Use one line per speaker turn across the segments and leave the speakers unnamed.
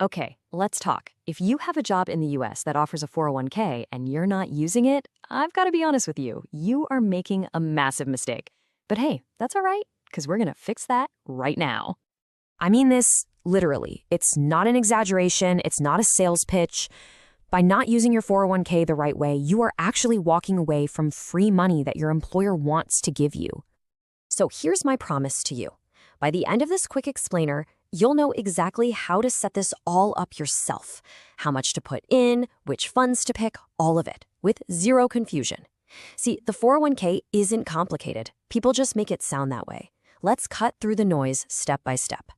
Okay, let's talk. If you have a job in the US that offers a 401k and you're not using it, I've got to be honest with you, you are making a massive mistake. But hey, that's all right, because we're going to fix that right now.
I mean this literally. It's not an exaggeration. It's not a sales pitch. By not using your 401k the right way, you are actually walking away from free money that your employer wants to give you. So here's my promise to you. By the end of this quick explainer, you'll know exactly how to set this all up yourself, how much to put in, which funds to pick, all of it, with zero confusion. See, the 401k isn't complicated. People just make it sound that way. Let's cut through the noise step by step.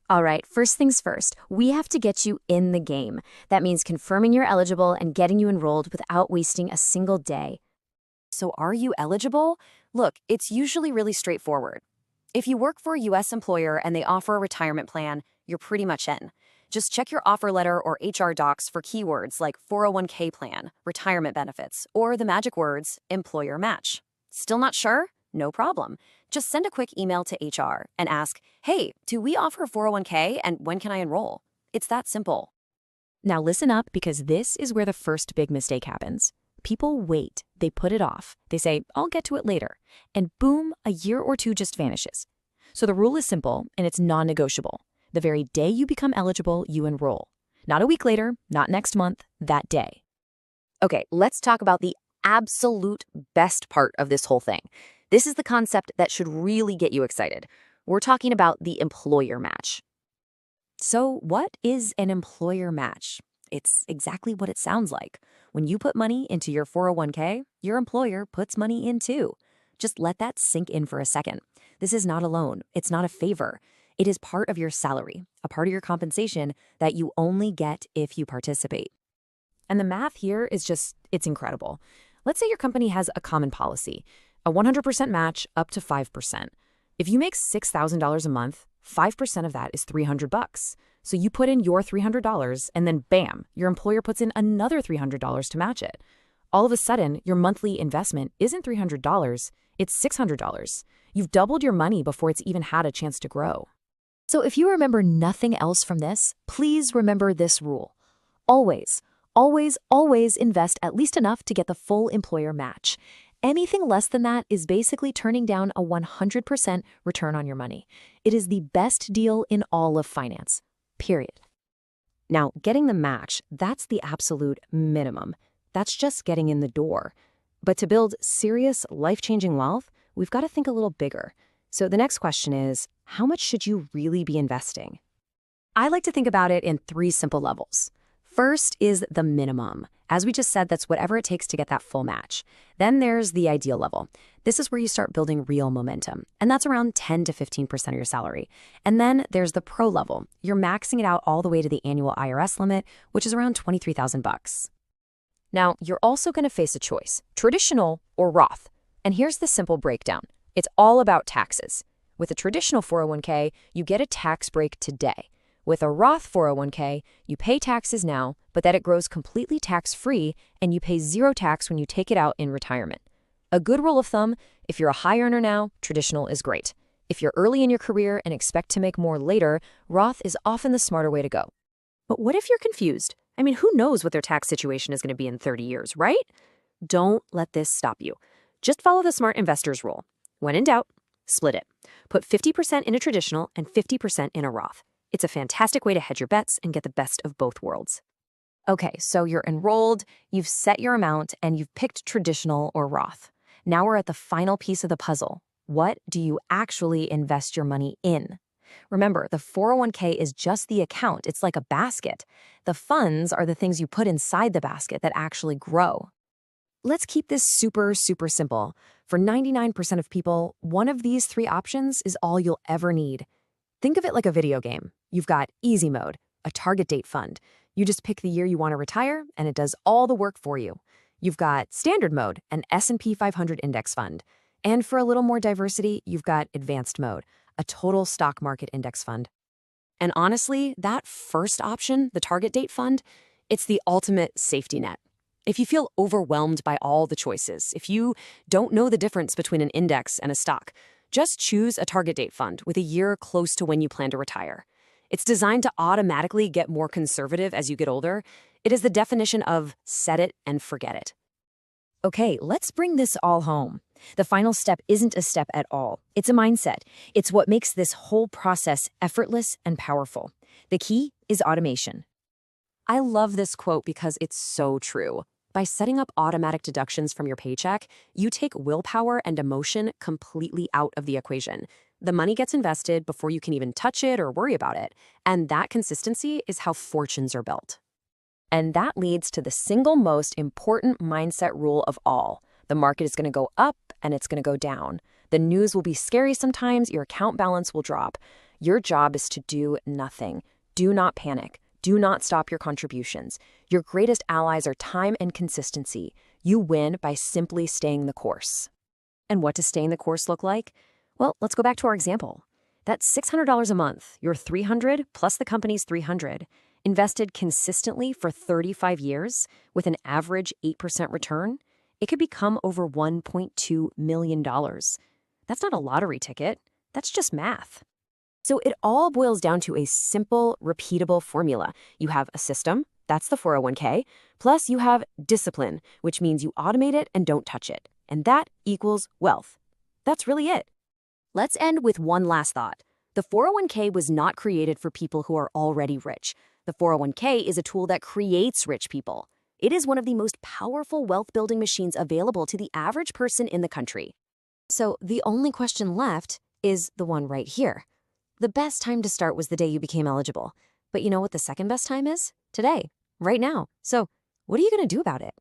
All right, first things first, we have to get you in the game. That means confirming you're eligible and getting you enrolled without wasting a single day. So are you eligible? Look, it's usually really straightforward. If you work for a U.S. employer and they offer a retirement plan, you're pretty much in. Just check your offer letter or HR docs for keywords like 401k plan, retirement benefits, or the magic words, employer match. Still not sure? No problem. Just send a quick email to HR and ask, hey, do we offer a 401k and when can I enroll? It's that simple. Now listen up, because this is where the first big mistake happens. People wait, they put it off. They say, I'll get to it later. And boom, a year or two just vanishes. So the rule is simple and it's non-negotiable. The very day you become eligible, you enroll. Not a week later, not next month, that day. Okay, let's talk about the absolute best part of this whole thing. This is the concept that should really get you excited. We're talking about the employer match. So what is an employer match? It's exactly what it sounds like. When you put money into your 401k, your employer puts money in too. Just let that sink in for a second. This is not a loan. It's not a favor. It is part of your salary, a part of your compensation that you only get if you participate. And the math here is just, it's incredible. Let's say your company has a common policy, a 100% match up to 5%. If you make $6,000 a month, 5% of that is $300. So you put in your $300 and then bam, your employer puts in another $300 to match it. All of a sudden, your monthly investment isn't $300, it's $600. You've doubled your money before it's even had a chance to grow. So if you remember nothing else from this, please remember this rule. Always, always, always invest at least enough to get the full employer match. Anything less than that is basically turning down a 100% return on your money. It is the best deal in all of finance, period. Now, getting the match, that's the absolute minimum. That's just getting in the door. But to build serious, life-changing wealth, we've got to think a little bigger. So the next question is, how much should you really be investing? I like to think about it in 3 simple levels. First is the minimum. As we just said, that's whatever it takes to get that full match. Then there's the ideal level. This is where you start building real momentum, and that's around 10 to 15% of your salary. And then there's the pro level. You're maxing it out all the way to the annual IRS limit, which is around $23,000. Now, you're also going to face a choice, traditional or Roth. And here's the simple breakdown. It's all about taxes. With a traditional 401k, you get a tax break today. With a Roth 401k, you pay taxes now, but that it grows completely tax-free and you pay 0 tax when you take it out in retirement. A good rule of thumb, if you're a high earner now, traditional is great. If you're early in your career and expect to make more later, Roth is often the smarter way to go. But what if you're confused? I mean, who knows what their tax situation is going to be in 30 years, right? Don't let this stop you. Just follow the smart investor's rule. When in doubt, split it. Put 50% in a traditional and 50% in a Roth. It's a fantastic way to hedge your bets and get the best of both worlds. Okay, so you're enrolled, you've set your amount, and you've picked traditional or Roth. Now we're at the final piece of the puzzle. What do you actually invest your money in? Remember, the 401k is just the account. It's like a basket. The funds are the things you put inside the basket that actually grow. Let's keep this super, super simple. For 99% of people, one of these 3 options is all you'll ever need. Think of it like a video game. You've got easy mode, a target date fund. You just pick the year you want to retire, and it does all the work for you. You've got standard mode, an S&P 500 index fund. And for a little more diversity, you've got advanced mode, a total stock market index fund. And honestly, that first option, the target date fund, it's the ultimate safety net. If you feel overwhelmed by all the choices, if you don't know the difference between an index and a stock, just choose a target date fund with a year close to when you plan to retire. It's designed to automatically get more conservative as you get older. It is the definition of set it and forget it.
Okay, let's bring this all home. The final step isn't a step at all. It's a mindset. It's what makes this whole process effortless and powerful. The key is automation.
I love this quote because it's so true. By setting up automatic deductions from your paycheck, you take willpower and emotion completely out of the equation. The money gets invested before you can even touch it or worry about it. And that consistency is how fortunes are built.
And that leads to the single most important mindset rule of all. The market is going to go up and it's going to go down. The news will be scary sometimes. Your account balance will drop. Your job is to do nothing. Do not panic. Do not stop your contributions. Your greatest allies are time and consistency. You win by simply staying the course. And what does staying the course look like? Well, let's go back to our example. That's $600 a month, your $300 plus the company's $300, invested consistently for 35 years with an average 8% return. It could become over $1.2 million. That's not a lottery ticket. That's just math. So it all boils down to a simple, repeatable formula. You have a system, that's the 401k, plus you have discipline, which means you automate it and don't touch it. And that equals wealth. That's really it. Let's end with one last thought. The 401k was not created for people who are already rich. The 401k is a tool that creates rich people. It is one of the most powerful wealth-building machines available to the average person in the country. So the only question left is the one right here. The best time to start was the day you became eligible. But you know what the second best time is? Today, right now. So what are you going to do about it?